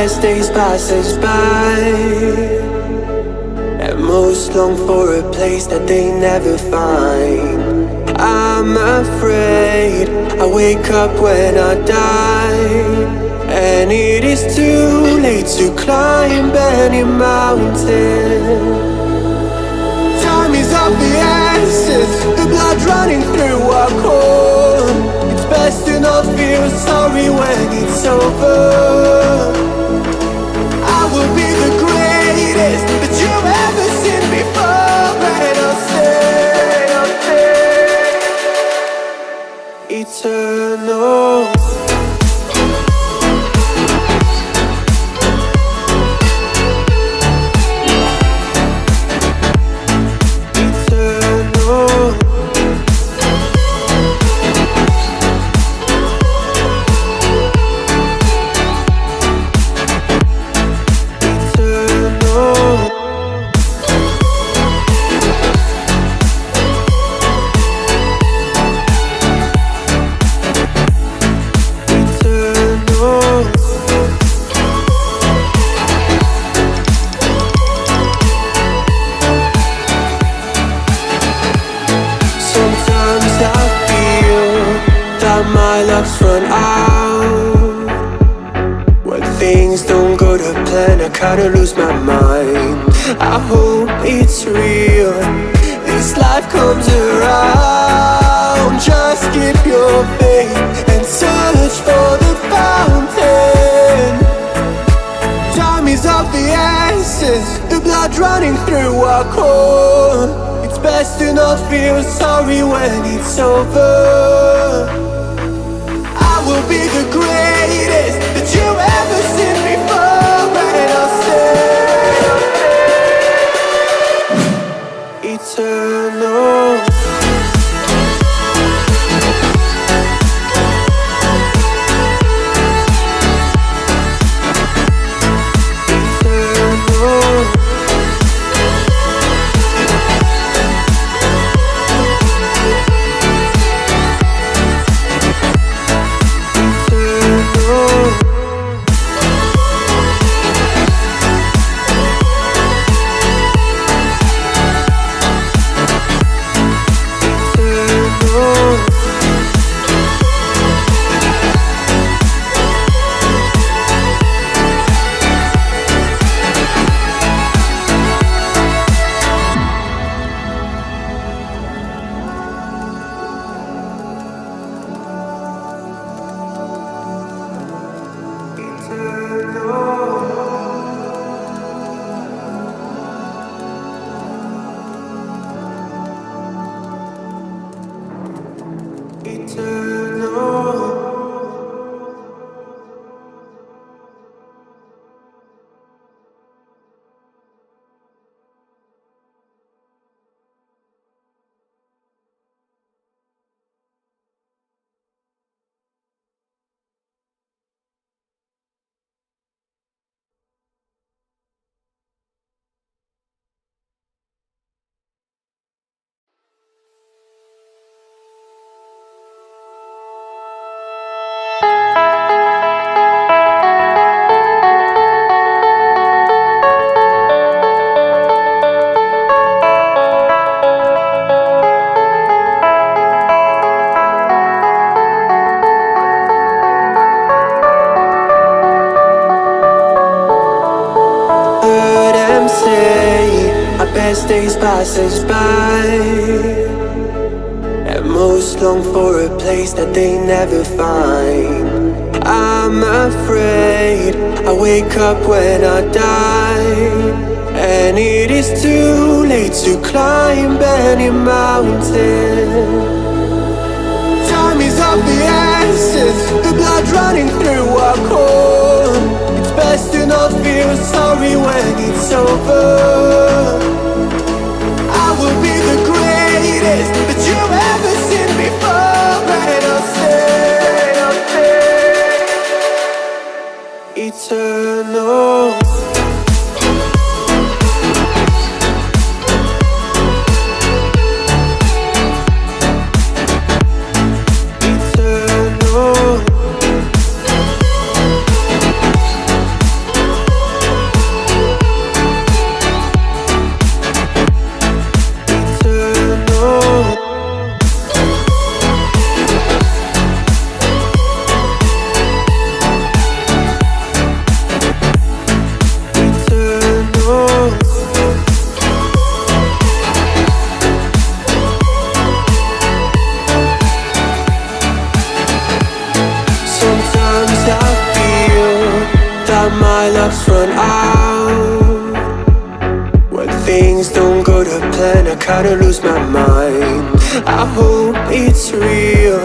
best days pass us by, and most long for a place that they never find. I'm afraid I wake up when I die, and it is too late to climb any mountain. Time is of the essence, the blood running through our core. It's best to not feel sorry when it's over. I will be the greatest that you've ever seen before, and I'll stay eternal. My luck's run out. When things don't go to plan, I kinda lose my mind. I hope it's real, this life comes around. Just keep your faith and search for the fountain. Time is of the essence, the blood running through our core. It's best to not feel sorry when it's over. Will be the greatest that you've ever seen before, and I'll stay eternal. Best days pass us by, and most long for a place that they never find. I'm afraid I wake up when I die, and it is too late to climb any mountain. Time is of the essence, the blood running through our core. It's best to not feel sorry when it's over. I will be the greatest that you've ever seen before, and I'll stay eternal. plan, I kinda lose my mind. I hope it's real,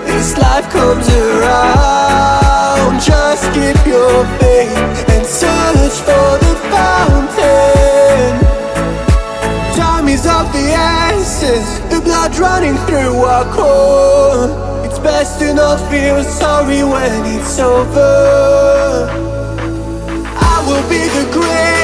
this life comes around. Just keep your faith and search for the fountain. Time is of the essence, the blood running through our core. It's best to not feel sorry when it's over. I will be the great